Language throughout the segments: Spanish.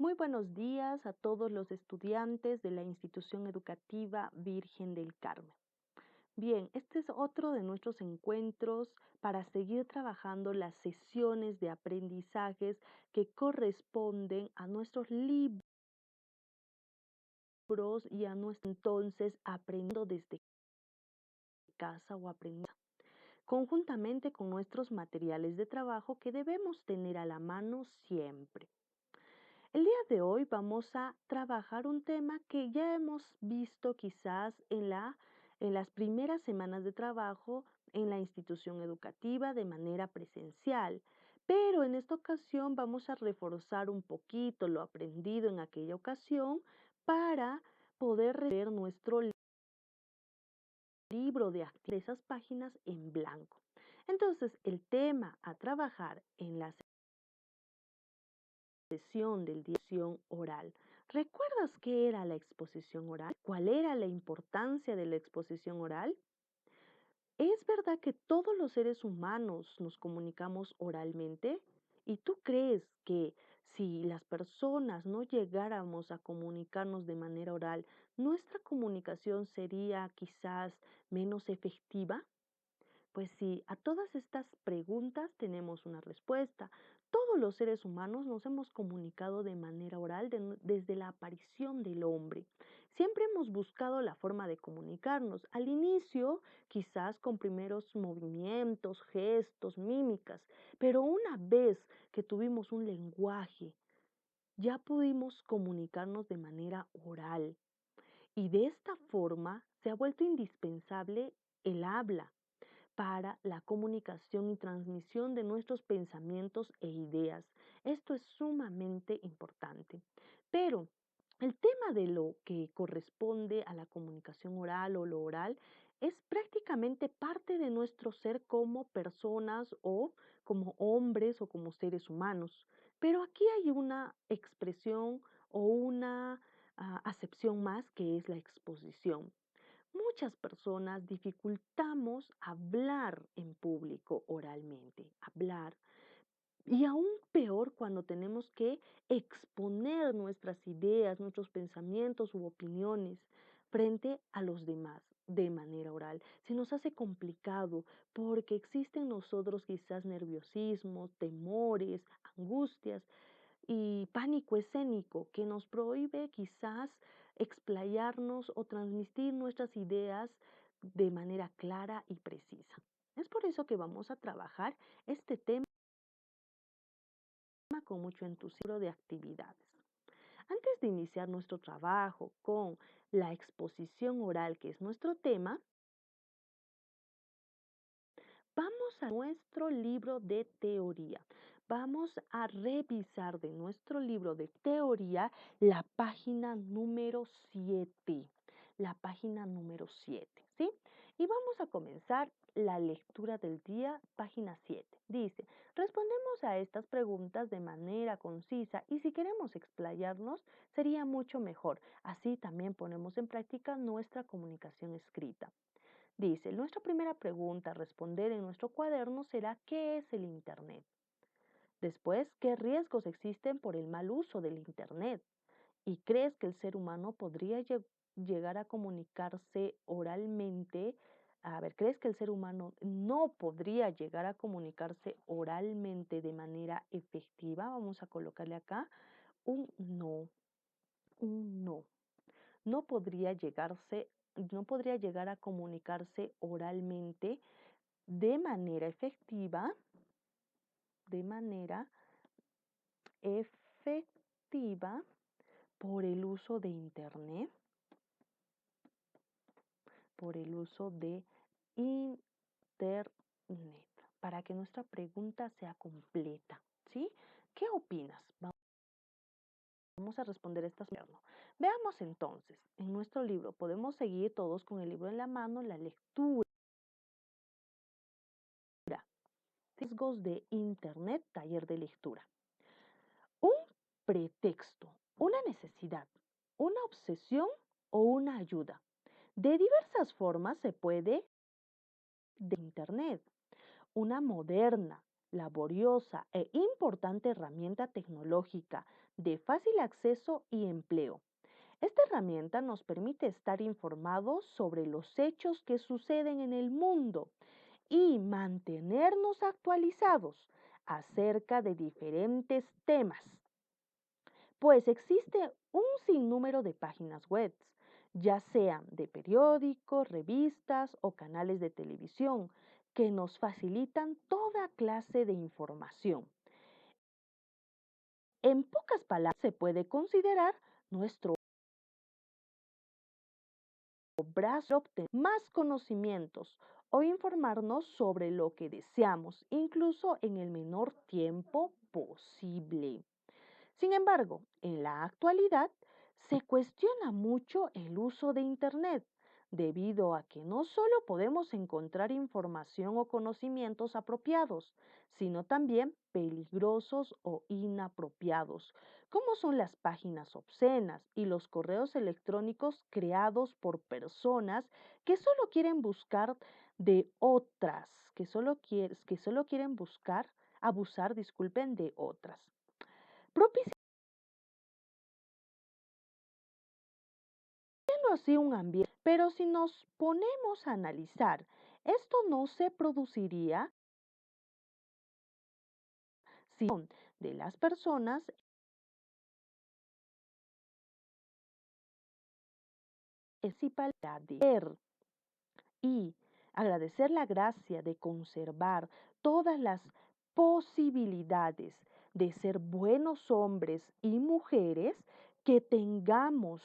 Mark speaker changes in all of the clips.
Speaker 1: Muy buenos días a todos los estudiantes de la institución educativa Virgen del Carmen. Bien, este es otro de nuestros encuentros para seguir trabajando las sesiones de aprendizajes que corresponden a nuestros libros y a nuestro entonces aprendiendo desde casa o aprendiendo conjuntamente con nuestros materiales de trabajo que debemos tener a la mano siempre. El día de hoy vamos a trabajar un tema que ya hemos visto quizás en las primeras semanas de trabajo en la institución educativa de manera presencial, pero en esta ocasión vamos a reforzar un poquito lo aprendido en aquella ocasión para poder ver nuestro libro de esas páginas en blanco. Entonces, el tema a trabajar en la sesión del día oral. ¿Recuerdas qué era la exposición oral? ¿Cuál era la importancia de la exposición oral? ¿Es verdad que todos los seres humanos nos comunicamos oralmente? ¿Y tú crees que si las personas no llegáramos a comunicarnos de manera oral, nuestra comunicación sería quizás menos efectiva? Pues sí, a todas estas preguntas tenemos una respuesta. Todos los seres humanos nos hemos comunicado de manera oral desde la aparición del hombre. Siempre hemos buscado la forma de comunicarnos. Al inicio, quizás con primeros movimientos, gestos, mímicas, pero una vez que tuvimos un lenguaje, ya pudimos comunicarnos de manera oral. Y de esta forma se ha vuelto indispensable el habla para la comunicación y transmisión de nuestros pensamientos e ideas. Esto es sumamente importante. Pero el tema de lo que corresponde a la comunicación oral o lo oral es prácticamente parte de nuestro ser como personas o como hombres o como seres humanos. Pero aquí hay una expresión o una acepción más que es la exposición. Muchas personas dificultamos hablar en público oralmente, hablar, y aún peor cuando tenemos que exponer nuestras ideas, nuestros pensamientos u opiniones frente a los demás de manera oral. Se nos hace complicado porque existen en nosotros quizás nerviosismos, temores, angustias y pánico escénico que nos prohíbe quizás explayarnos o transmitir nuestras ideas de manera clara y precisa. Es por eso que vamos a trabajar este tema con mucho entusiasmo de actividades. Antes de iniciar nuestro trabajo con la exposición oral, que es nuestro tema, vamos a nuestro libro de teoría. Vamos a revisar de nuestro libro de teoría la página número 7. La página número 7, ¿sí? Y vamos a comenzar la lectura del día, página 7. Dice, respondemos a estas preguntas de manera concisa y si queremos explayarnos sería mucho mejor. Así también ponemos en práctica nuestra comunicación escrita. Dice, nuestra primera pregunta a responder en nuestro cuaderno será ¿qué es el Internet? Después, ¿qué riesgos existen por el mal uso del Internet? ¿Y crees que el ser humano podría llegar a comunicarse oralmente? A ver, ¿crees que el ser humano no podría llegar a comunicarse oralmente de manera efectiva? Vamos a colocarle acá un no, un no. No podría no podría llegar a comunicarse oralmente de manera efectiva, de manera efectiva por el uso de Internet, por el uso de Internet, para que nuestra pregunta sea completa, ¿sí? ¿Qué opinas? Vamos a responder estas preguntas. Veamos entonces, en nuestro libro podemos seguir todos con el libro en la mano, la lectura. Riesgos de Internet, taller de lectura. Un pretexto, una necesidad, una obsesión o una ayuda. De diversas formas se puede de Internet. Una moderna, laboriosa e importante herramienta tecnológica de fácil acceso y empleo. Esta herramienta nos permite estar informados sobre los hechos que suceden en el mundo y mantenernos actualizados acerca de diferentes temas, pues existe un sinnúmero de páginas web, ya sean de periódicos, revistas o canales de televisión, que nos facilitan toda clase de información. En pocas palabras, se puede considerar nuestro brazo obtener más conocimientos o informarnos sobre lo que deseamos, incluso en el menor tiempo posible. Sin embargo, en la actualidad se cuestiona mucho el uso de Internet, debido a que no solo podemos encontrar información o conocimientos apropiados, sino también peligrosos o inapropiados, como son las páginas obscenas y los correos electrónicos creados por personas que solo quieren buscar de otras, que solo quieren buscar, abusar, disculpen, de otras. Propiciando así un ambiente, pero si nos ponemos a analizar, esto no se produciría si de las personas principalidad de ver y agradecer la gracia de conservar todas las posibilidades de ser buenos hombres y mujeres, que tengamos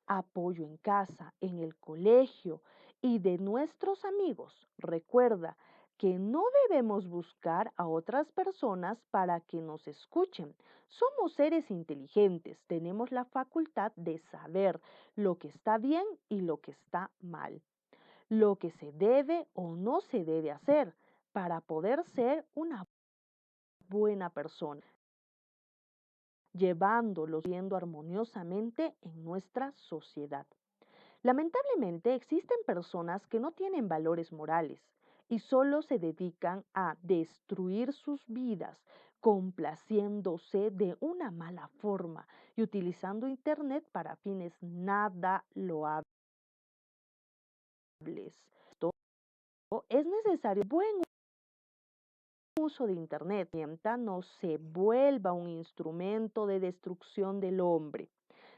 Speaker 1: apoyo en casa, en el colegio y de nuestros amigos. Recuerda que no debemos buscar a otras personas para que nos escuchen. Somos seres inteligentes, tenemos la facultad de saber lo que está bien y lo que está mal, lo que se debe o no se debe hacer para poder ser una buena persona, llevándolos viendo armoniosamente en nuestra sociedad. Lamentablemente existen personas que no tienen valores morales y solo se dedican a destruir sus vidas, complaciéndose de una mala forma y utilizando Internet para fines nada loables. Es necesario buen uso de Internet, mientras no se vuelva un instrumento de destrucción del hombre.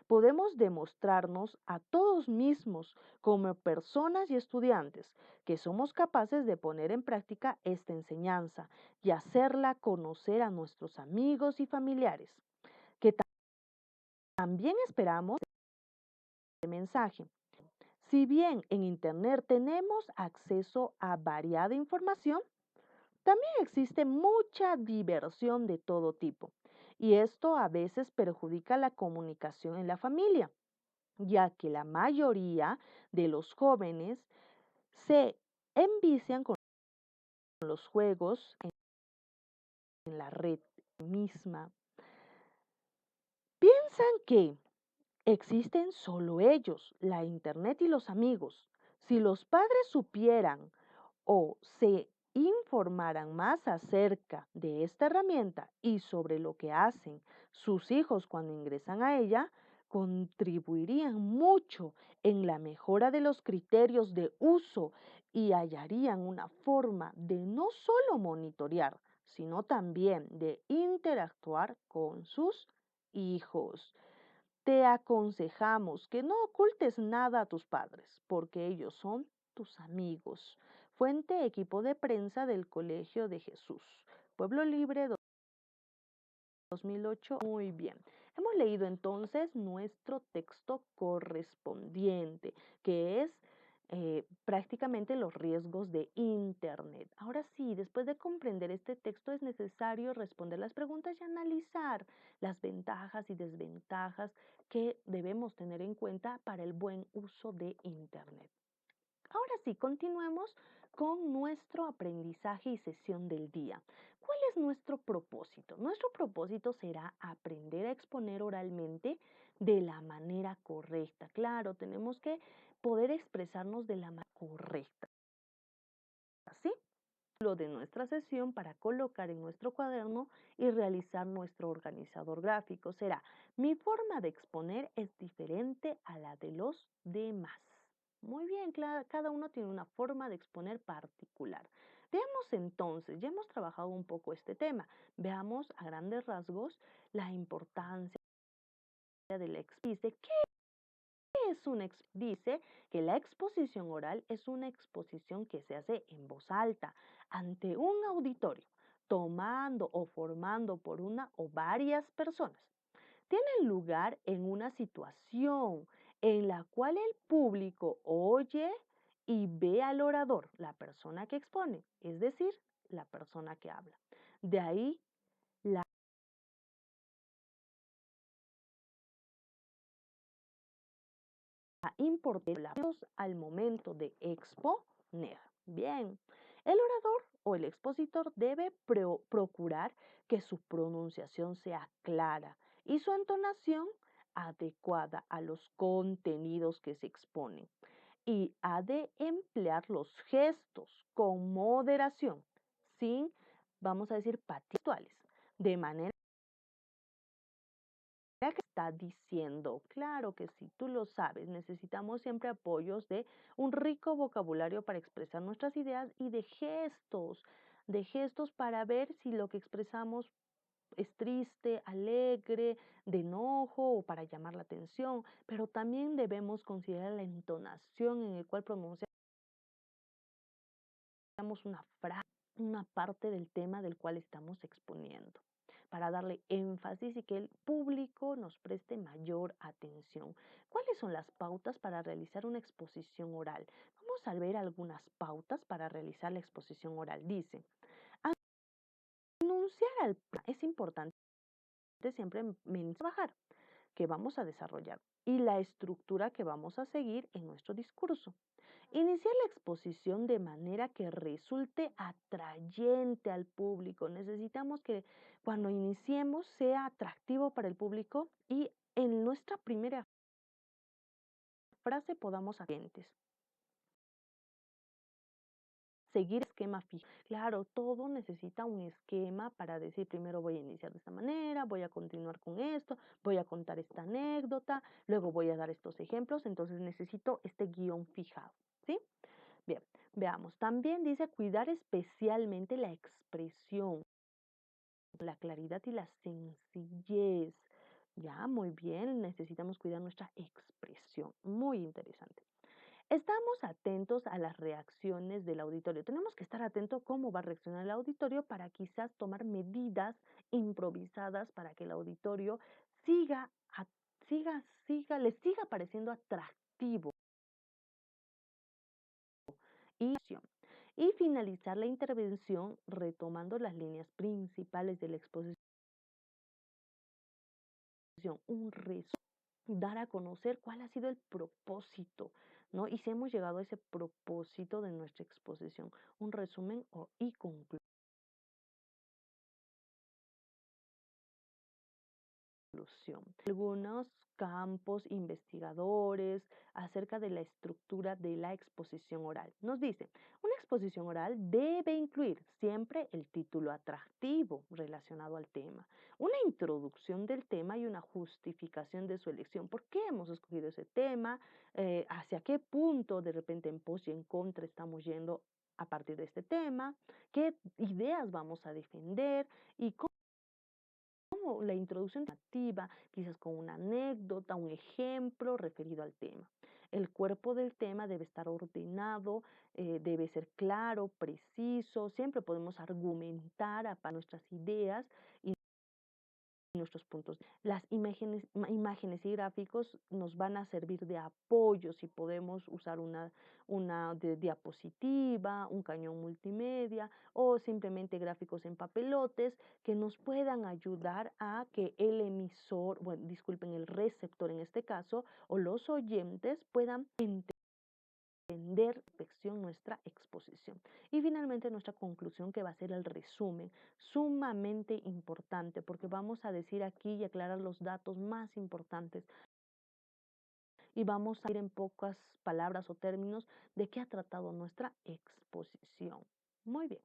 Speaker 1: Podemos demostrarnos a todos mismos como personas y estudiantes que somos capaces de poner en práctica esta enseñanza y hacerla conocer a nuestros amigos y familiares, que también esperamos este mensaje. Si bien en Internet tenemos acceso a variada información, también existe mucha diversión de todo tipo, y esto a veces perjudica la comunicación en la familia, ya que la mayoría de los jóvenes se envician con los juegos en la red misma. Piensan que existen solo ellos, la internet y los amigos. Si los padres supieran o se informaran más acerca de esta herramienta y sobre lo que hacen sus hijos cuando ingresan a ella, contribuirían mucho en la mejora de los criterios de uso y hallarían una forma de no solo monitorear, sino también de interactuar con sus hijos. Te aconsejamos que no ocultes nada a tus padres, porque ellos son tus amigos. Fuente: equipo de prensa del Colegio de Jesús. Pueblo Libre, 2008. Muy bien. Hemos leído entonces nuestro texto correspondiente, que es prácticamente los riesgos de Internet. Ahora sí, después de comprender este texto, es necesario responder las preguntas y analizar las ventajas y desventajas que debemos tener en cuenta para el buen uso de Internet. Ahora sí, continuemos con nuestro aprendizaje y sesión del día. ¿Cuál es nuestro propósito? Nuestro propósito será aprender a exponer oralmente de la manera correcta. Claro, tenemos que poder expresarnos de la manera correcta, ¿sí? de nuestra sesión para colocar en nuestro cuaderno y realizar nuestro organizador gráfico. Será: mi forma de exponer es diferente a la de los demás. Muy bien, cada uno tiene una forma de exponer particular. Veamos entonces, ya hemos trabajado un poco este tema. Veamos a grandes rasgos la importancia del dice, ¿qué es una dice que la exposición oral es una exposición que se hace en voz alta ante un auditorio, tomando o formando por una o varias personas. Tiene lugar en una situación en la cual el público oye y ve al orador, la persona que expone, es decir, la persona que habla. De ahí la importancia al momento de exponer. Bien, el orador o el expositor debe procurar que su pronunciación sea clara y su entonación adecuada a los contenidos que se exponen, y ha de emplear los gestos con moderación, sin, vamos a decir, pateatuales, de manera que está diciendo. Claro que sí, tú lo sabes, necesitamos siempre apoyos de un rico vocabulario para expresar nuestras ideas y de gestos para ver si lo que expresamos es triste, alegre, de enojo o para llamar la atención, pero también debemos considerar la entonación en el cual pronunciamos una frase, una parte del tema del cual estamos exponiendo, para darle énfasis y que el público nos preste mayor atención. ¿Cuáles son las pautas para realizar una exposición oral? Vamos a ver algunas pautas para realizar la exposición oral. Dice, anunciar es importante siempre trabajar que vamos a desarrollar y la estructura que vamos a seguir en nuestro discurso. Iniciar la exposición de manera que resulte atrayente al público. Necesitamos que cuando iniciemos sea atractivo para el público y en nuestra primera frase podamos clientes. Seguir esquema fijo. Claro, todo necesita un esquema para decir, primero voy a iniciar de esta manera, voy a continuar con esto, voy a contar esta anécdota, luego voy a dar estos ejemplos, entonces necesito este guión fijado, ¿sí? Bien, veamos. También dice cuidar especialmente la expresión, la claridad y la sencillez. Ya, muy bien, necesitamos cuidar nuestra expresión. Muy interesante. Estamos atentos a las reacciones del auditorio. Tenemos que estar atentos a cómo va a reaccionar el auditorio para quizás tomar medidas improvisadas para que el auditorio siga, le siga pareciendo atractivo y finalizar la intervención retomando las líneas principales de la exposición, un resumen, dar a conocer cuál ha sido el propósito, ¿no? Y si hemos llegado a ese propósito de nuestra exposición, un resumen y conclusión. Algunos campos investigadores acerca de la estructura de la exposición oral. Nos dice, una exposición oral debe incluir siempre el título atractivo relacionado al tema, una introducción del tema y una justificación de su elección. ¿Por qué hemos escogido ese tema? ¿Hacia qué punto de repente en pos y en contra estamos yendo a partir de este tema? ¿Qué ideas vamos a defender? ¿Y cómo la introducción activa, quizás con una anécdota, un ejemplo referido al tema? El cuerpo del tema debe estar ordenado, debe ser claro, preciso, siempre podemos argumentar para nuestras ideas y nuestros puntos. Las imágenes y gráficos nos van a servir de apoyo si podemos usar una diapositiva, un cañón multimedia o simplemente gráficos en papelotes que nos puedan ayudar a que el emisor, bueno, disculpen, el receptor en este caso, o los oyentes puedan entender nuestra exposición. Y finalmente nuestra conclusión, que va a ser el resumen, sumamente importante porque vamos a decir aquí y aclarar los datos más importantes y vamos a ir en pocas palabras o términos de qué ha tratado nuestra exposición. Muy bien.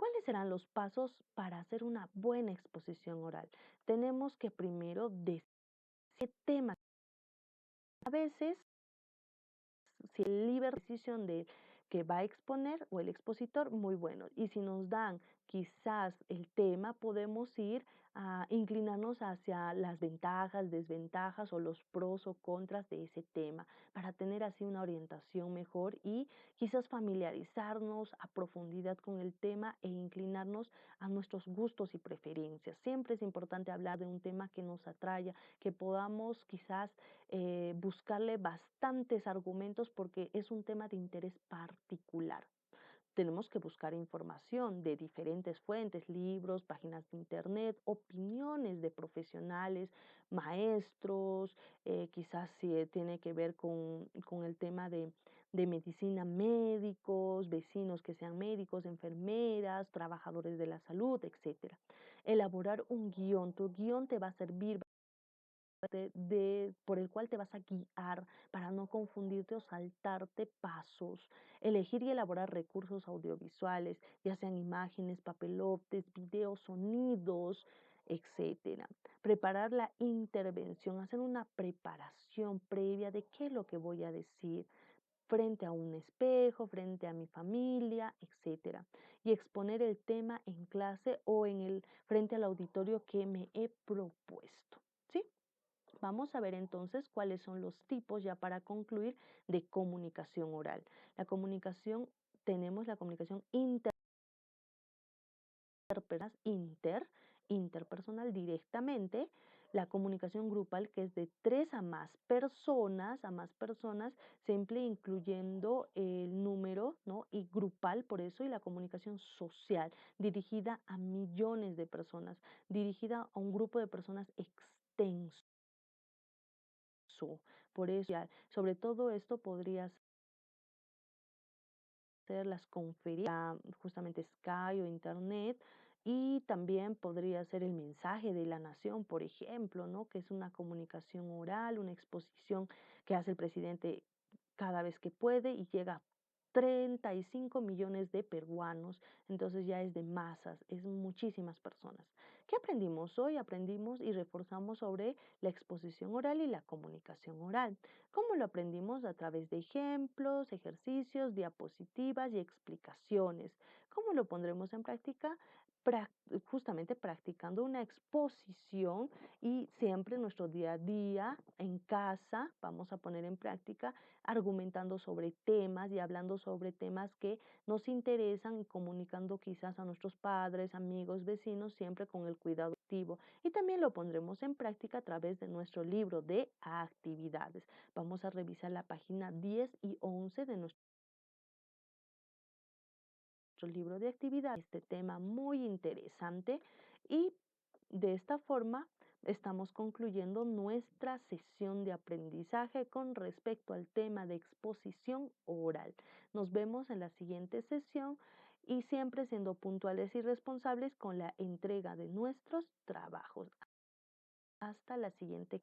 Speaker 1: ¿Cuáles serán los pasos para hacer una buena exposición oral? Tenemos que primero decir qué tema. A veces, si el libre decisión de que va a exponer o el expositor, muy bueno. Y si nos dan quizás el tema, podemos ir a inclinarnos hacia las ventajas, desventajas o los pros o contras de ese tema para tener así una orientación mejor y quizás familiarizarnos a profundidad con el tema e inclinarnos a nuestros gustos y preferencias. Siempre es importante hablar de un tema que nos atraiga, que podamos quizás buscarle bastantes argumentos porque es un tema de interés particular. Tenemos que buscar información de diferentes fuentes, libros, páginas de internet, opiniones de profesionales, maestros, quizás si tiene que ver con el tema de medicina, médicos, vecinos que sean médicos, enfermeras, trabajadores de la salud, etcétera. Elaborar un guión. Tu guión te va a servir por el cual te vas a guiar para no confundirte o saltarte pasos. Elegir y elaborar recursos audiovisuales, ya sean imágenes, papelotes, videos, sonidos, etcétera. Preparar la intervención, hacer una preparación previa de qué es lo que voy a decir frente a un espejo, frente a mi familia, etcétera. Y exponer el tema en clase o frente al auditorio que me he propuesto. ¿Sí? Vamos a ver entonces cuáles son los tipos, ya para concluir, de comunicación oral. La comunicación, tenemos la comunicación interpersonal directamente, la comunicación grupal, que es de tres a más personas, siempre incluyendo el número, ¿no? Y grupal, por eso, y la comunicación social, dirigida a millones de personas, dirigida a un grupo de personas extenso. Por eso, sobre todo esto podría ser las conferencias, justamente Skype o Internet, y también podría ser el mensaje de la nación, por ejemplo, ¿no? Que es una comunicación oral, una exposición que hace el presidente cada vez que puede y llega a 35 millones de peruanos, entonces ya es de masas, es muchísimas personas. ¿Qué aprendimos hoy? Aprendimos y reforzamos sobre la exposición oral y la comunicación oral. ¿Cómo lo aprendimos? A través de ejemplos, ejercicios, diapositivas y explicaciones. ¿Cómo lo pondremos en práctica? Justamente practicando una exposición y siempre en nuestro día a día, en casa, vamos a poner en práctica argumentando sobre temas y hablando sobre temas que nos interesan y comunicando quizás a nuestros padres, amigos, vecinos, siempre con el cuidado activo. Y también lo pondremos en práctica a través de nuestro libro de actividades. Vamos a revisar la página 10 y 11 de nuestro libro de actividades. Este tema muy interesante y de esta forma estamos concluyendo nuestra sesión de aprendizaje con respecto al tema de exposición oral. Nos vemos en la siguiente sesión y siempre siendo puntuales y responsables con la entrega de nuestros trabajos. Hasta la siguiente.